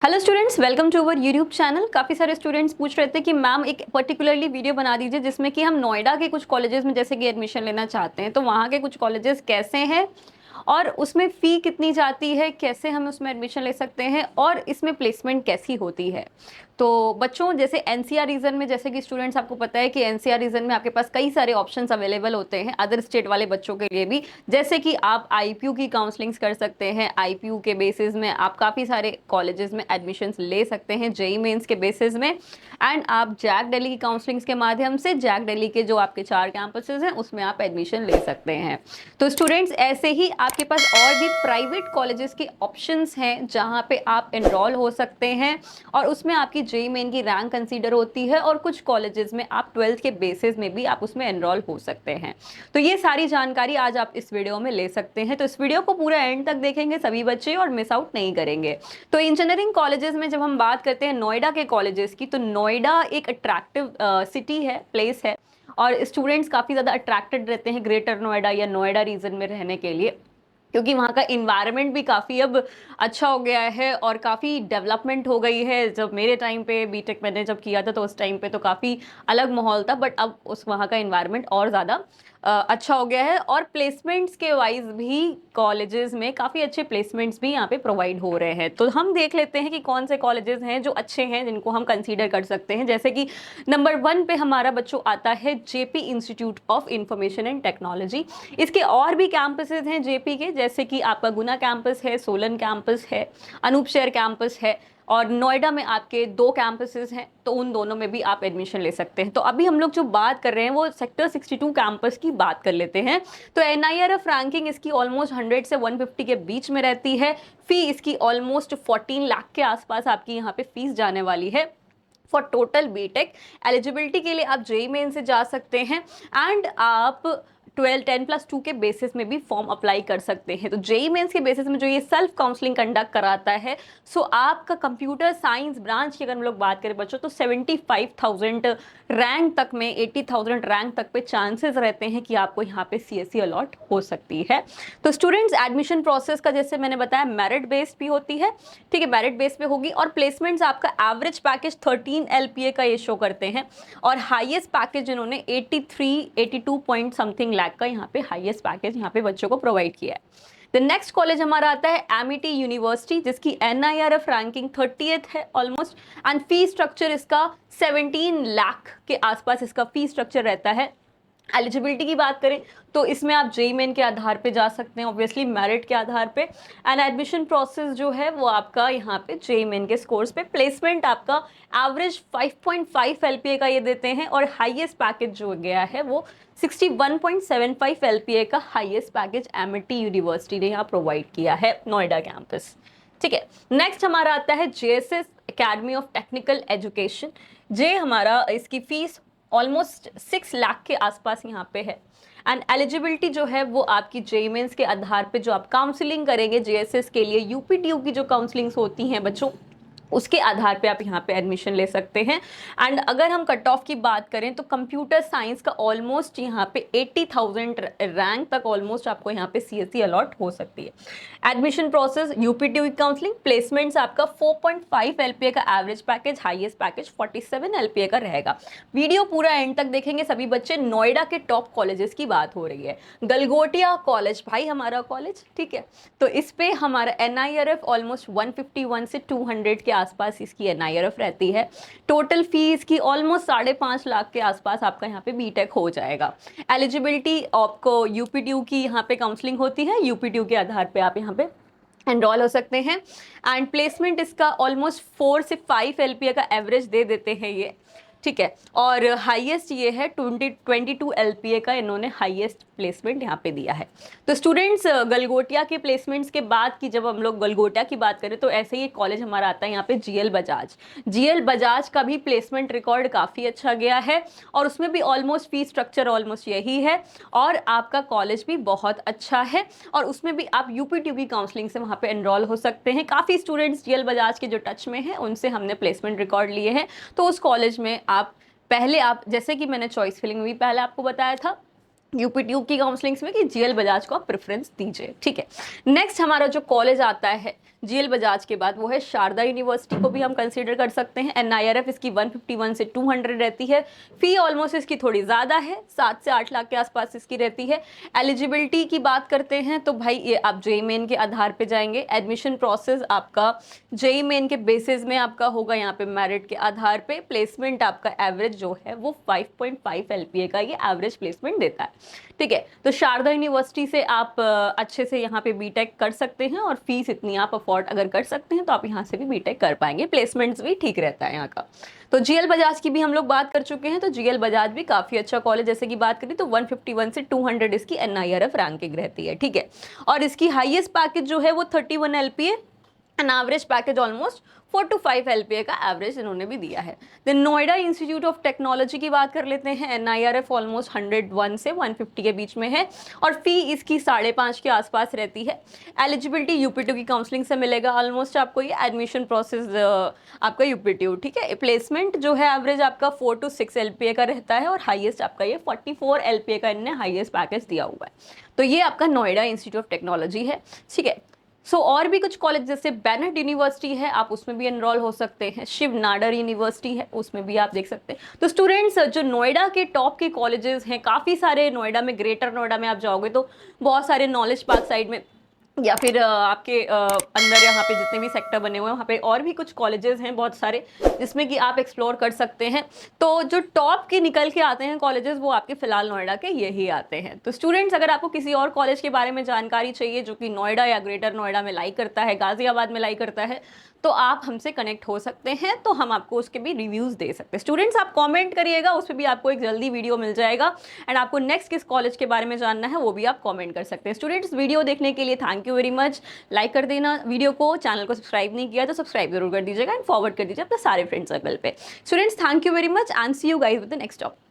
Hello students, welcome to our YouTube channel. काफ़ी सारे students पूछ रहे थे कि मैम एक पर्टिकुलरली वीडियो बना दीजिए जिसमें कि हम नोएडा के कुछ कॉलेजेस में जैसे कि एडमिशन लेना चाहते हैं, तो वहाँ के कुछ कॉलेजेस कैसे हैं और उसमें फ़ी कितनी जाती है, कैसे हम उसमें एडमिशन ले सकते हैं और इसमें प्लेसमेंट कैसी होती है। तो बच्चों, जैसे एनसीआर रीजन में, जैसे कि स्टूडेंट्स आपको पता है कि एनसीआर रीजन में आपके पास कई सारे ऑप्शंस अवेलेबल होते हैं अदर स्टेट वाले बच्चों के लिए भी। जैसे कि आप आईपीयू की काउंसलिंग्स कर सकते हैं, आईपीयू के बेसिस में आप काफ़ी सारे कॉलेजेस में एडमिशन्स ले सकते हैं जेई मेंस के बेसिस में। एंड आप जैक दिल्ली की काउंसलिंग्स के माध्यम से जैक दिल्ली के जो आपके 4 कैंपसेस हैं उसमें आप एडमिशन ले सकते हैं। तो स्टूडेंट्स, ऐसे ही आपके पास और भी प्राइवेट कॉलेजेस के ऑप्शंस हैं जहाँ पे आप एनरोल हो सकते हैं और उसमें आपकी जेई मेन की रैंक कंसीडर होती है और कुछ कॉलेजेस में आप 12th के बेसिस में भी आप उसमें एनरोल हो सकते हैं। तो ये सारी जानकारी आज आप इस वीडियो में ले सकते हैं, तो इस वीडियो को पूरा एंड तक देखेंगे सभी बच्चे और मिस आउट नहीं करेंगे। तो इंजीनियरिंग कॉलेजेस में जब हम बात करते हैं नोएडा के कॉलेजेस की, तो नोएडा एक अट्रैक्टिव सिटी है, प्लेस है और स्टूडेंट्स काफ़ी ज़्यादा अट्रैक्टेड रहते हैं ग्रेटर नोएडा या नोएडा रीजन में रहने के लिए, क्योंकि वहाँ का इन्वायरमेंट भी काफ़ी अब अच्छा हो गया है और काफ़ी डेवलपमेंट हो गई है। जब मेरे टाइम पे बीटेक मैंने जब किया था तो उस टाइम पे तो काफ़ी अलग माहौल था, बट अब उस वहाँ का इन्वायरमेंट और ज़्यादा अच्छा हो गया है और प्लेसमेंट्स के वाइज भी कॉलेजेस में काफ़ी अच्छे प्लेसमेंट्स भी यहाँ पे प्रोवाइड हो रहे हैं। तो हम देख लेते हैं कि कौन से कॉलेजेस हैं जो अच्छे हैं जिनको हम कंसीडर कर सकते हैं। जैसे कि नंबर 1 पे हमारा बच्चों आता है JP institute of information and technology. इसके और भी कैंपसेस हैं जेपी के, जैसे कि आपका गुना कैंपस है, सोलन कैंपस है, अनूप शहर कैंपस है और नोएडा में आपके 2 कैंपसेस हैं, तो उन दोनों में भी आप एडमिशन ले सकते हैं। तो अभी हम लोग जो बात कर रहे हैं वो सेक्टर 62 कैंपस की बात कर लेते हैं। तो एनआईआरएफ रैंकिंग इसकी ऑलमोस्ट 100 से 150 के बीच में रहती है। फी इसकी ऑलमोस्ट 14 लाख के आसपास आपकी यहाँ पे फीस जाने वाली है फॉर टोटल बीटेक। एलिजिबिलिटी के लिए आप जेई मेन से जा सकते हैं एंड आप 10+2 के बेसिस में भी फॉर्म अप्लाई कर सकते हैं। तो जेई मेंस के बेसिस में जो ये सेल्फ काउंसलिंग कंडक्ट कराता है, सो आपका कंप्यूटर साइंस ब्रांच की अगर हम लोग बात करें बच्चों, तो 75,000 रैंक तक में, 80,000 रैंक तक पे चांसेस रहते हैं कि आपको यहाँ पे सीएससी अलॉट हो सकती है। तो स्टूडेंट्स, एडमिशन प्रोसेस का जैसे मैंने बताया मेरिट बेस्ड भी होती है, ठीक है, मेरिट बेस पे होगी और प्लेसमेंट्स आपका एवरेज पैकेज 13 एलपीए का ये शो करते हैं और हाईएस्ट पैकेज इन्होंने 82 पॉइंट समथिंग लाख का यहाँ पे हाईएस्ट पैकेज यहाँ पे बच्चों को प्रोवाइड किया है। द नेक्स्ट कॉलेज हमारा आता है एमिटी यूनिवर्सिटी, जिसकी एनआईआरएफ रैंकिंग 30th है ऑलमोस्ट एंड फी स्ट्रक्चर इसका 17 लाख के आसपास इसका फी स्ट्रक्चर रहता है। एलिजिबिलिटी की बात करें तो इसमें आप जेई मेन के आधार पे जा सकते हैं, ऑब्वियसली मेरिट के आधार पे, एंड एडमिशन प्रोसेस जो है वो आपका यहाँ पे जेई मेन के स्कोर्स पे। प्लेसमेंट आपका एवरेज 5.5 एलपीए का ये देते हैं और हाईएस्ट पैकेज जो गया है वो 61.75 एलपीए का हाईएस्ट पैकेज एमिटी यूनिवर्सिटी ने यहाँ प्रोवाइड किया है नोएडा कैंपस, ठीक है। नेक्स्ट हमारा आता है JSS academy of technical education. जे हमारा, इसकी फीस ऑलमोस्ट 6 लाख के आसपास यहाँ पे है एंड एलिजिबिलिटी जो है वो आपकी जेई मेंस के आधार पे जो आप काउंसलिंग करेंगे जेएसएस के लिए, यूपीटीयू की जो काउंसलिंग्स होती हैं बच्चों, उसके आधार पे आप यहाँ पे एडमिशन ले सकते हैं। एंड अगर हम कट ऑफ की बात करें तो कंप्यूटर साइंस का ऑलमोस्ट यहाँ पे 80,000 रैंक तक ऑलमोस्ट आपको यहाँ पे सीएससी अलॉट हो सकती है। एडमिशन प्रोसेस यूपीटीयू की काउंसलिंग, प्लेसमेंट्स आपका 4.5 एलपीए का average package, highest package 47 LPA का रहेगा। वीडियो पूरा एंड तक देखेंगे सभी बच्चे। नोएडा के टॉप कॉलेजेस की बात हो रही है। गलगोटिया कॉलेज भाई हमारा कॉलेज, ठीक है, तो इस पे हमारा एनआईआरएफ ऑलमोस्ट 151 से 200 के आसपास इसकी एनआईआरएफ रहती है। टोटल फीस की ऑलमोस्ट 5.5 लाख के आसपास आपका यहाँ पे बीटेक हो जाएगा। एलिजिबिलिटी आपको यूपीटीयू की यहाँ पे काउंसलिंग होती है, यूपीटीयू के आधार पे आप यहाँ पे एनरोल हो सकते हैं एंड प्लेसमेंट इसका ऑलमोस्ट 4 से 5 एलपीए का एवरेज दे देते हैं ये, ठीक है, और हाईएस्ट ये है 22 एलपीए का इन्होंने हाईएस्ट प्लेसमेंट यहाँ पे दिया है। तो स्टूडेंट्स, गलगोटिया के प्लेसमेंट्स के बाद की जब हम लोग गलगोटिया की बात करें तो ऐसे ही एक कॉलेज हमारा आता है यहाँ पे जीएल बजाज। जीएल बजाज का भी प्लेसमेंट रिकॉर्ड काफ़ी अच्छा गया है और उसमें भी ऑलमोस्ट फी स्ट्रक्चर ऑलमोस्ट यही है और आपका कॉलेज भी बहुत अच्छा है और उसमें भी आप यूपीटीयू की काउंसलिंग से वहाँ पे एनरोल हो सकते हैं। काफ़ी स्टूडेंट्स जीएल बजाज के जो टच में हैं उनसे हमने प्लेसमेंट रिकॉर्ड लिए हैं, तो उस कॉलेज में आप पहले, आप जैसे कि मैंने चॉइस फिलिंग में भी पहले आपको बताया था यूपीट्यूब की काउंसलिंग्स में कि जीएल बजाज को आप प्रेफरेंस दीजिए, ठीक है। नेक्स्ट हमारा जो कॉलेज आता है जीएल बजाज के बाद वो है शारदा यूनिवर्सिटी, को भी हम कंसीडर कर सकते हैं। एनआईआरएफ इसकी 151 से 200 रहती है। फी ऑलमोस्ट इसकी थोड़ी ज़्यादा है, 7 से 8 लाख के आसपास इसकी रहती है। एलिजिबिलिटी की बात करते हैं तो भाई ये आप जेईई मेन के आधार पे जाएंगे। एडमिशन प्रोसेस आपका जेईई मेन के बेसिस में आपका होगा, यहाँ पे मेरिट के आधार पे। प्लेसमेंट आपका एवरेज जो है वो 5.5 एलपीए का ये एवरेज प्लेसमेंट देता है, ठीक है। तो शारदा यूनिवर्सिटी से आप अच्छे से यहाँ पे बीटेक कर सकते हैं, और फीस इतनी आप अफोर्ड अगर कर सकते हैं तो आप यहाँ से भी बीटेक कर पाएंगे। प्लेसमेंट्स भी ठीक रहता है यहाँ का। तो जीएल बजाज की भी हम लोग बात कर चुके हैं, तो जीएल बजाज भी काफ़ी अच्छा कॉलेज, जैसे कि बात करें तो 151 से 200 इसकी एनआईआरएफ रैंकिंग रहती है, ठीक है। और इसकी हाईएस्ट पैकेज जो है वो 31 LPA and average package almost 4 to 5 LPA का एवरेज इन्होंने भी दिया है। Then Noida Institute of Technology की बात कर लेते हैं। एनआईआरएफ ऑलमोस्ट 101 से 150 के बीच में है, और फी इसकी 5.5 के आसपास रहती है। एलिजिबिलिटी यूपीट्यू की काउंसलिंग से मिलेगा ऑलमोस्ट आपको ये। एडमिशन प्रोसेस आपका यूपीट्यू, ठीक है। प्लेसमेंट जो है एवरेज आपका 4 to 6 एलपीए का रहता है, और हाईएस्ट आपका ये 44 एलपीए का इन्होंने हाईएस्ट पैकेज दिया हुआ है। तो ये आपका नोएडा इंस्टीट्यूट ऑफ टेक्नोलॉजी है, ठीक है। और भी कुछ कॉलेज जैसे बेनेट यूनिवर्सिटी है, आप उसमें भी एनरोल हो सकते हैं। शिव नाडर यूनिवर्सिटी है, उसमें भी आप देख सकते हैं। तो स्टूडेंट्स जो नोएडा के टॉप के कॉलेजेस हैं काफ़ी सारे, नोएडा में, ग्रेटर नोएडा में आप जाओगे तो बहुत सारे, नॉलेज पार्क साइड में या फिर आपके अंदर यहाँ पे जितने भी सेक्टर बने हुए हैं वहाँ पे और भी कुछ कॉलेजेस हैं बहुत सारे, जिसमें कि आप एक्सप्लोर कर सकते हैं। तो जो टॉप के निकल के आते हैं कॉलेजेस वो आपके फिलहाल नोएडा के यही आते हैं। तो स्टूडेंट्स अगर आपको किसी और कॉलेज के बारे में जानकारी चाहिए जो कि नोएडा या ग्रेटर नोएडा में लाई करता है, गाजियाबाद में लाई करता है, तो आप हमसे कनेक्ट हो सकते हैं, तो हम आपको उसके भी रिव्यूज़ दे सकते हैं। स्टूडेंट्स आप कमेंट करिएगा, उस पर भी आपको एक जल्दी वीडियो मिल जाएगा। एंड आपको नेक्स्ट किस कॉलेज के बारे में जानना है वो भी आप कमेंट कर सकते हैं। स्टूडेंट्स वीडियो देखने के लिए thank you very much. Like कर देना वीडियो को, चैनल को सब्सक्राइब नहीं किया तो सब्सक्राइब जरूर कर दीजिएगा, एंड फॉरवर्ड कर दीजिए अपने सारे फ्रेंड सर्कल पे। Students thank you very much and see you guys with the next topic.